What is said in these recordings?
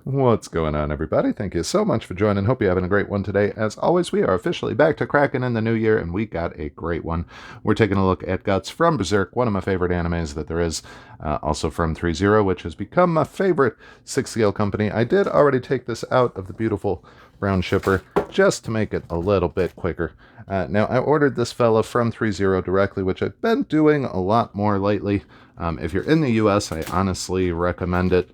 What's going on, everybody? Thank you so much for joining. Hope you're having a great one today. As always, we are officially back to Kraken in the new year, and we got a great one. We're taking a look at Guts from Berserk, one of my favorite animes that there is. Also from ThreeZero, which has become my favorite 6-scale company. I did already take this out of the beautiful brown shipper just to make it a little bit quicker. Now, I ordered this fella from ThreeZero directly, which I've been doing a lot more lately. If you're in the US, I honestly recommend it.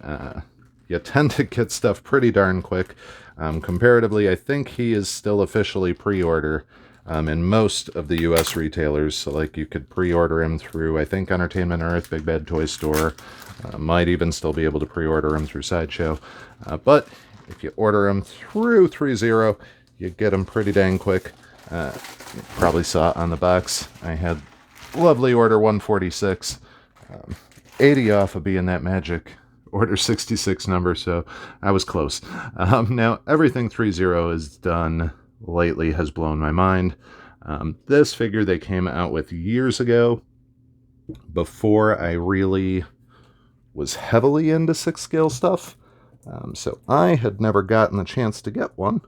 You tend to get stuff pretty darn quick. Comparatively, I think he is still officially pre-order in most of the U.S. retailers. So, like, you could pre-order him through, I think, Entertainment Earth, Big Bad Toy Store. Might even still be able to pre-order him through Sideshow. But if you order him through ThreeZero, you get him pretty dang quick. You probably saw on the box, I had lovely order 146. 80 off of being that magic order 66 number, so I was close. Now, everything ThreeZero has done lately has blown my mind. This figure they came out with years ago, before I really was heavily into 6-scale stuff. So I had never gotten the chance to get one.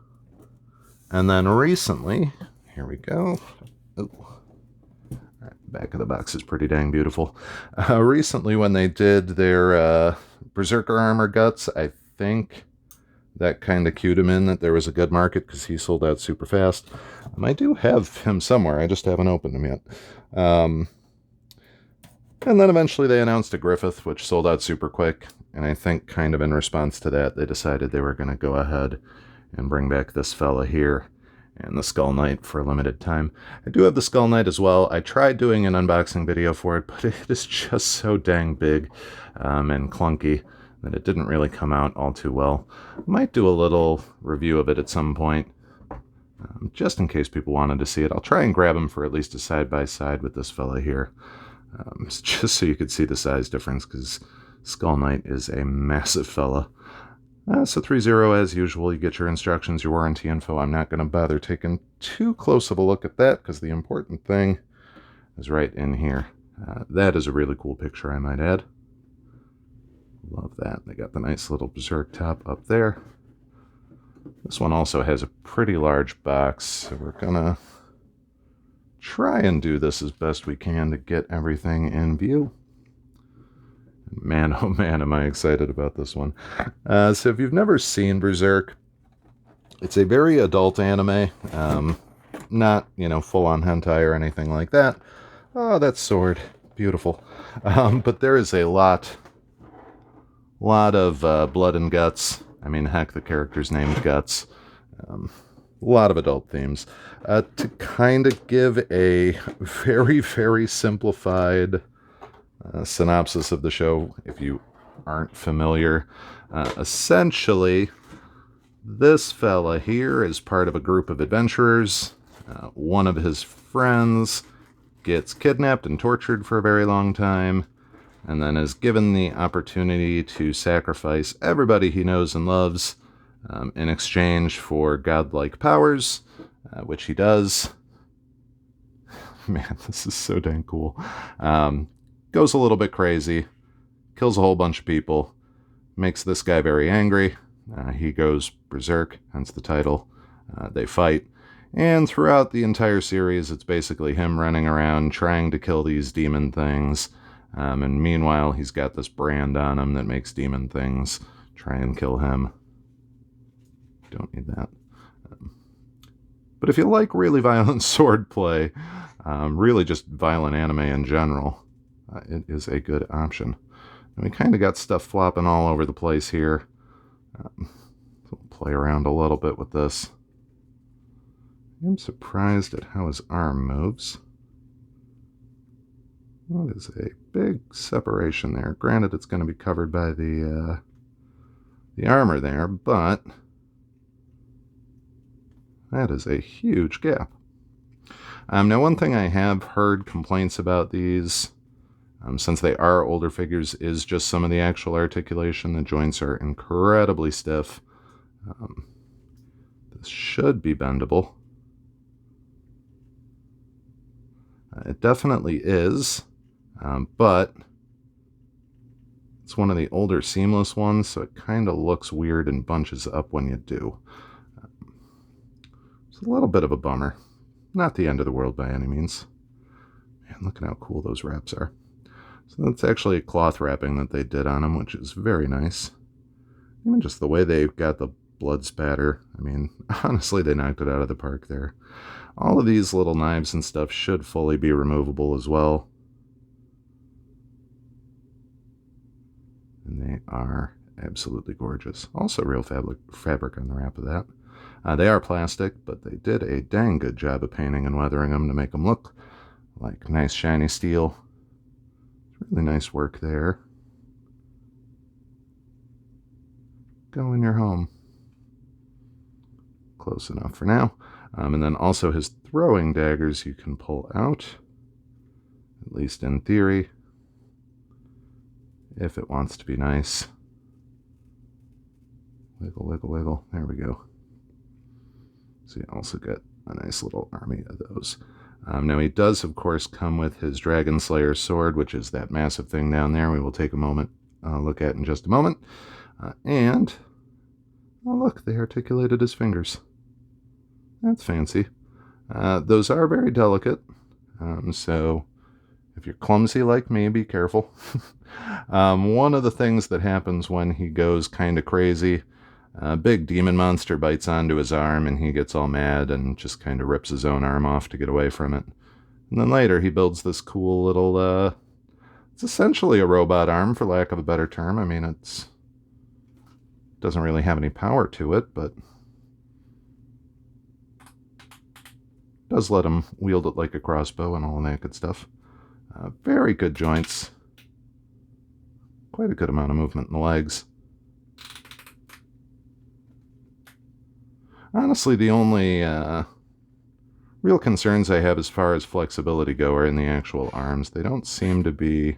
And then recently, here we go. Ooh. Back of the box is pretty dang beautiful. Recently, when they did their Berserker Armor Guts, I think that kind of cued him in that there was a good market because he sold out super fast. I do have him somewhere. I just haven't opened him yet. And then eventually they announced a Griffith, which sold out super quick. And I think kind of in response to that, they decided they were going to go ahead and bring back this fella here and the Skull Knight for a limited time. I do have the Skull Knight as well. I tried doing an unboxing video for it, but it is just so dang big and clunky that it didn't really come out all too well. Might do a little review of it at some point, just in case people wanted to see it. I'll try and grab him for at least a side-by-side with this fella here, just so you could see the size difference, because Skull Knight is a massive fella. So ThreeZero, as usual, you get your instructions, your warranty info. I'm not going to bother taking too close of a look at that because the important thing is right in here. That is a really cool picture, I might add. Love that. They got the nice little Berserk top up there. This one also has a pretty large box, so we're going to try and do this as best we can to get everything in view. Man, oh man, am I excited about this one. So if you've never seen Berserk, it's a very adult anime. Not, full-on hentai or anything like that. Oh, that sword. Beautiful. But there is a lot of blood and guts. I mean, heck, the character's named Guts. A lot of adult themes. To kind of give a very, very simplified synopsis of the show, if you aren't familiar. Essentially, this fella here is part of a group of adventurers. One of his friends gets kidnapped and tortured for a very long time, and then is given the opportunity to sacrifice everybody he knows and loves in exchange for godlike powers, which he does. Man, this is so dang cool. Goes a little bit crazy, kills a whole bunch of people, makes this guy very angry. He goes berserk, hence the title. They fight. And throughout the entire series, it's basically him running around trying to kill these demon things. And meanwhile, he's got this brand on him that makes demon things try and kill him. Don't need that. But if you like really violent swordplay, really just violent anime in general, it is a good option. And we kind of got stuff flopping all over the place here. So we'll play around a little bit with this. I'm surprised at how his arm moves. That is a big separation there. Granted, it's going to be covered by the armor there, but that is a huge gap. Now, one thing I have heard complaints about these, since they are older figures, is just some of the actual articulation. The joints are incredibly stiff. This should be bendable. It definitely is, but It's one of the older seamless ones, so it kind of looks weird and bunches up when you do. It's a little bit of a bummer. Not the end of the world by any means. Man, look at how cool those wraps are. So that's actually a cloth wrapping that they did on them, which is very nice. Even just the way they've got the blood spatter. I mean, honestly, they knocked it out of the park there. All of these little knives and stuff should fully be removable as well. And they are absolutely gorgeous. Also real fabric on the wrap of that. They are plastic, but they did a dang good job of painting and weathering them to make them look like nice shiny steel. Really nice work there. Go in your home. Close enough for now. And then also his throwing daggers you can pull out, at least in theory, if it wants to be nice. Wiggle, wiggle, wiggle. There we go. So you also get a nice little army of those. Now he does, of course, come with his Dragon Slayer sword, which is that massive thing down there we will take a moment look at in just a moment. And, oh look, they articulated his fingers. That's fancy. Those are very delicate, so if you're clumsy like me, be careful. One of the things that happens when he goes kind of crazy, a big demon monster bites onto his arm and he gets all mad and just kind of rips his own arm off to get away from it. And then later he builds this cool little, it's essentially a robot arm for lack of a better term. I mean, it doesn't really have any power to it, but does let him wield it like a crossbow and all that good stuff. Very good joints. Quite a good amount of movement in the legs. Honestly, the only real concerns I have as far as flexibility go are in the actual arms. They don't seem to be...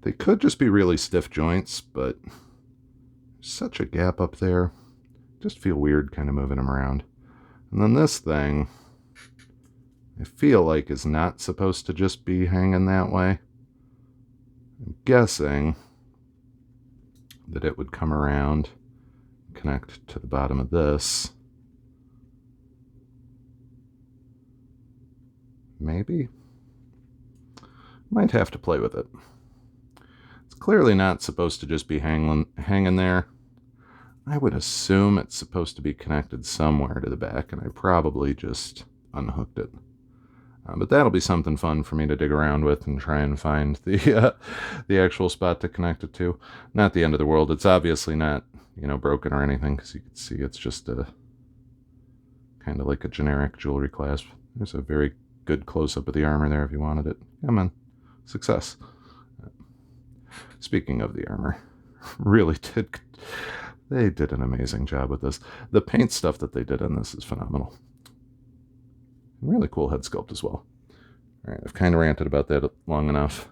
They could just be really stiff joints, but there's such a gap up there. Just feel weird kind of moving them around. And then this thing, I feel like is not supposed to just be hanging that way. I'm guessing that it would come around, connect to the bottom of this. Maybe? Might have to play with it. It's clearly not supposed to just be hanging there. I would assume it's supposed to be connected somewhere to the back, and I probably just unhooked it. But that'll be something fun for me to dig around with and try and find the actual spot to connect it to. Not the end of the world. It's obviously not, broken or anything, because you can see it's just a kind of like a generic jewelry clasp. There's a very good close-up of the armor there if you wanted it. Come on. Success. Speaking of the armor, they did an amazing job with this. The paint stuff that they did on this is phenomenal. Really cool head sculpt as well. All right, I've kind of ranted about that long enough.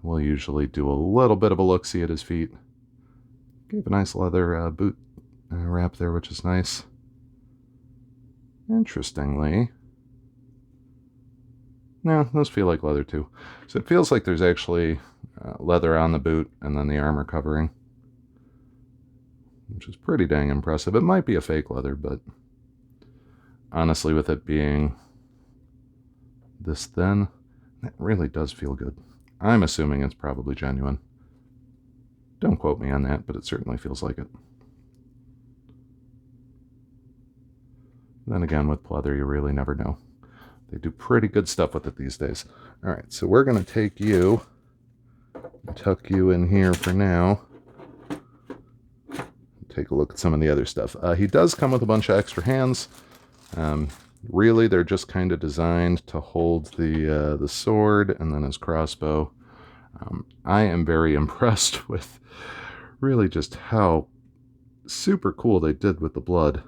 We'll usually do a little bit of a look-see at his feet. Gave a nice leather boot wrap there, which is nice. Interestingly, no, those feel like leather too. So it feels like there's actually leather on the boot and then the armor covering, which is pretty dang impressive. It might be a fake leather, but honestly, with it being this thin, that really does feel good. I'm assuming it's probably genuine. Don't quote me on that, but it certainly feels like it. Then again, with leather, you really never know. They do pretty good stuff with it these days. All right, so we're going to take you and tuck you in here for now. Take a look at some of the other stuff. He does come with a bunch of extra hands. Really, they're just kind of designed to hold the sword and then his crossbow. I am very impressed with really just how super cool they did with the blood.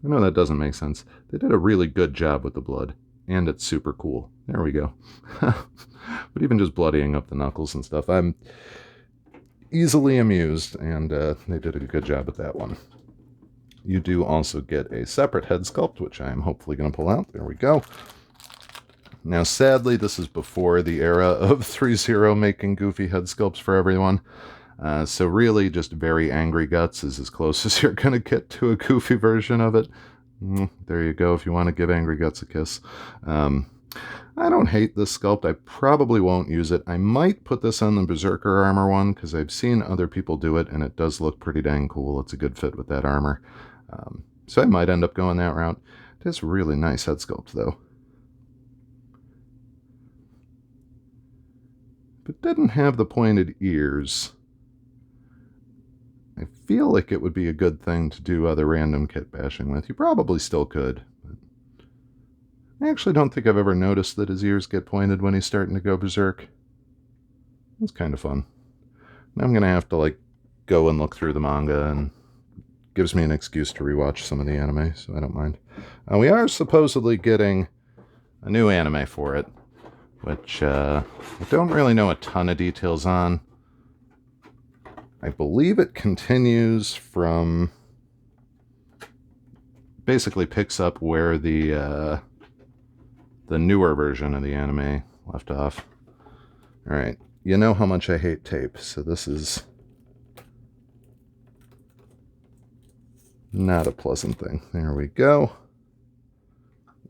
I know that doesn't make sense. They did a really good job with the blood, and it's super cool. There we go. But even just bloodying up the knuckles and stuff, I'm easily amused, and they did a good job with that one. You do also get a separate head sculpt, which I am hopefully going to pull out. There we go. Now, sadly, this is before the era of ThreeZero making goofy head sculpts for everyone. So really, just very angry guts is as close as you're going to get to a goofy version of it. There you go, if you want to give angry guts a kiss. I don't hate this sculpt. I probably won't use it. I might put this on the Berserker armor one, because I've seen other people do it, and it does look pretty dang cool. It's a good fit with that armor. So I might end up going that route. It is a really nice head sculpt, though. But didn't have the pointed ears. I feel like it would be a good thing to do other random kit bashing with. You probably still could. I actually don't think I've ever noticed that his ears get pointed when he's starting to go berserk. It's kind of fun. Now I'm going to have to, like, go and look through the manga, and gives me an excuse to rewatch some of the anime, so I don't mind. We are supposedly getting a new anime for it, which I don't really know a ton of details on. I believe it continues from... basically picks up where the newer version of the anime left off. Alright, you know how much I hate tape, so this is not a pleasant thing. There we go.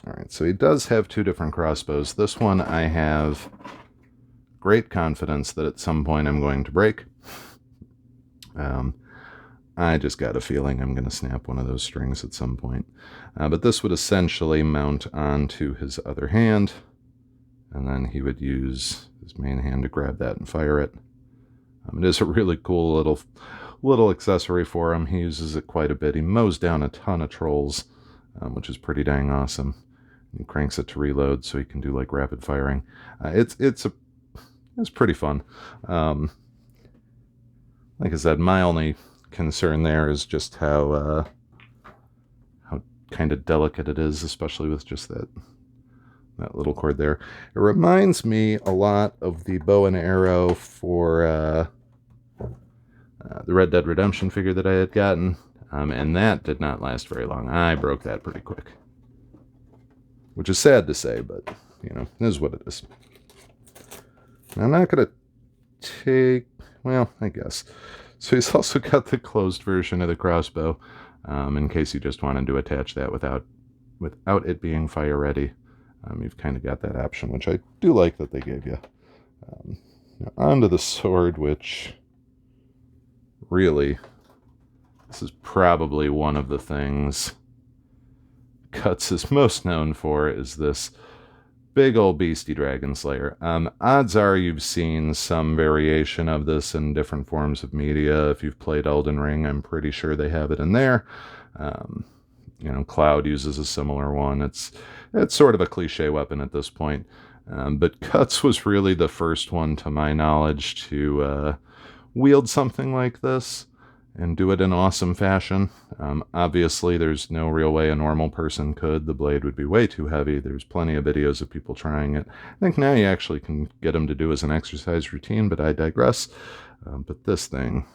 Alright, so he does have two different crossbows. This one I have great confidence that at some point I'm going to break. I just got a feeling I'm going to snap one of those strings at some point. But this would essentially mount onto his other hand, and then he would use his main hand to grab that and fire it. It is a really cool little accessory for him. He uses it quite a bit. He mows down a ton of trolls, which is pretty dang awesome. He cranks it to reload so he can do like rapid firing. It's pretty fun. Like I said, my only concern there is just how kind of delicate it is, especially with just that little cord there. It reminds me a lot of the bow and arrow for the Red Dead Redemption figure that I had gotten, and that did not last very long. I broke that pretty quick, which is sad to say, but you know, it is what it is. I'm not gonna take... well, I guess. So he's also got the closed version of the crossbow, in case you just wanted to attach that without it being fire ready. You've kind of got that option, which I do like that they gave you. Now onto the sword, which really, this is probably one of the things Guts is most known for, is this big old beastie dragon slayer. Odds are you've seen some variation of this in different forms of media. If you've played Elden Ring, I'm pretty sure they have it in there. You know, Cloud uses a similar one. It's sort of a cliche weapon at this point. But Guts was really the first one, to my knowledge, to wield something like this and do it in awesome fashion. Obviously, there's no real way a normal person could. The blade would be way too heavy. There's plenty of videos of people trying it. I think now you actually can get them to do as an exercise routine, but I digress. But this thing,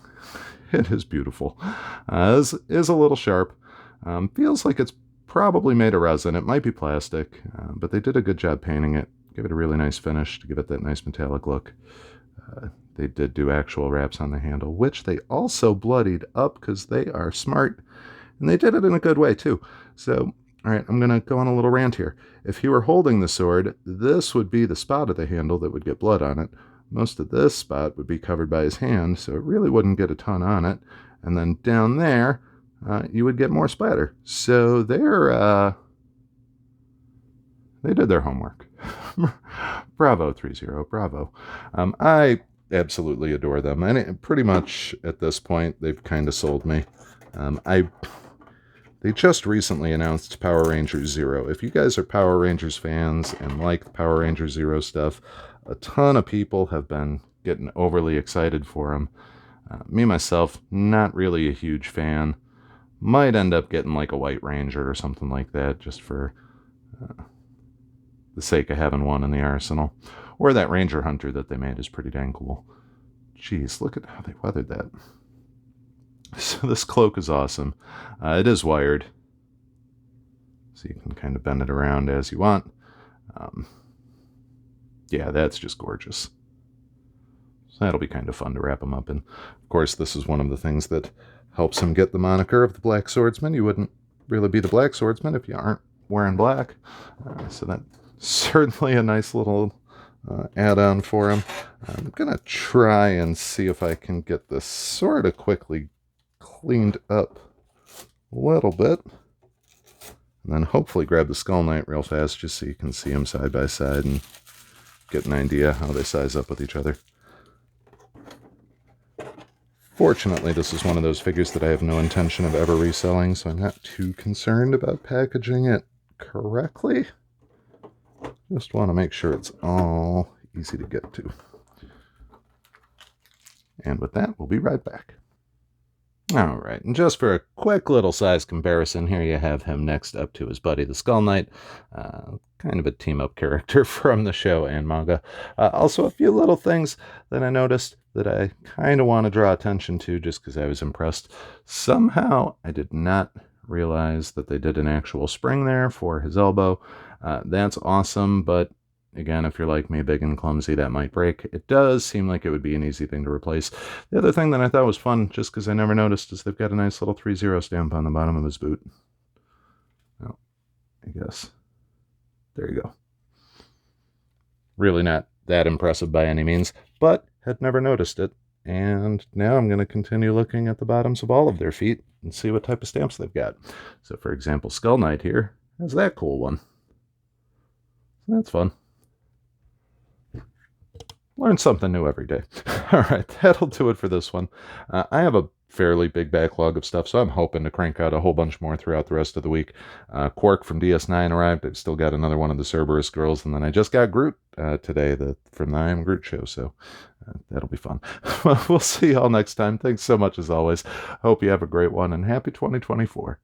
it is beautiful. Is a little sharp. Feels like it's probably made of resin. It might be plastic, but they did a good job painting it. Give it a really nice finish to give it that nice metallic look. They did do actual wraps on the handle, which they also bloodied up because they are smart. And they did it in a good way, too. So, all right, I'm going to go on a little rant here. If he were holding the sword, this would be the spot of the handle that would get blood on it. Most of this spot would be covered by his hand, so it really wouldn't get a ton on it. And then down there, you would get more splatter. So they did their homework. Bravo, ThreeZero, bravo. I absolutely adore them, and pretty much at this point they've kind of sold me. They just recently announced Power Rangers Zero. If you guys are Power Rangers fans and like the Power Rangers Zero stuff, a ton of people have been getting overly excited for them. Me myself, not really a huge fan. Might end up getting like a White Ranger or something like that, just for the sake of having one in the arsenal. Or that Ranger Hunter that they made is pretty dang cool. Jeez, look at how they weathered that. So this cloak is awesome. It is wired, so you can kind of bend it around as you want. Yeah, that's just gorgeous. So that'll be kind of fun to wrap him up in. Of course, this is one of the things that helps him get the moniker of the Black Swordsman. You wouldn't really be the Black Swordsman if you aren't wearing black. So that's certainly a nice little add-on for him. I'm going to try and see if I can get this sort of quickly cleaned up a little bit. And then hopefully grab the Skull Knight real fast just so you can see them side by side and get an idea how they size up with each other. Fortunately, this is one of those figures that I have no intention of ever reselling, so I'm not too concerned about packaging it correctly. Just want to make sure it's all easy to get to. And with that, we'll be right back. Alright, and just for a quick little size comparison, here you have him next up to his buddy, the Skull Knight. Kind of a team-up character from the show and manga. Also, a few little things that I noticed that I kind of want to draw attention to just because I was impressed. Somehow, I did not realize that they did an actual spring there for his elbow. That's awesome, but again, if you're like me, big and clumsy, that might break. It does seem like it would be an easy thing to replace. The other thing that I thought was fun, just because I never noticed, is they've got a nice little ThreeZero stamp on the bottom of his boot. Oh, I guess. There you go. Really not that impressive by any means, but had never noticed it. And now I'm going to continue looking at the bottoms of all of their feet and see what type of stamps they've got. So, for example, Skull Knight here has that cool one. So that's fun. Learn something new every day. All right, that'll do it for this one. I have a fairly big backlog of stuff, so I'm hoping to crank out a whole bunch more throughout the rest of the week. Quark from DS9 arrived. I've still got another one of the Cerberus girls, and then I just got Groot today from the I Am Groot show, so that'll be fun. We'll see y'all next time. Thanks so much as always. Hope you have a great one, and happy 2024.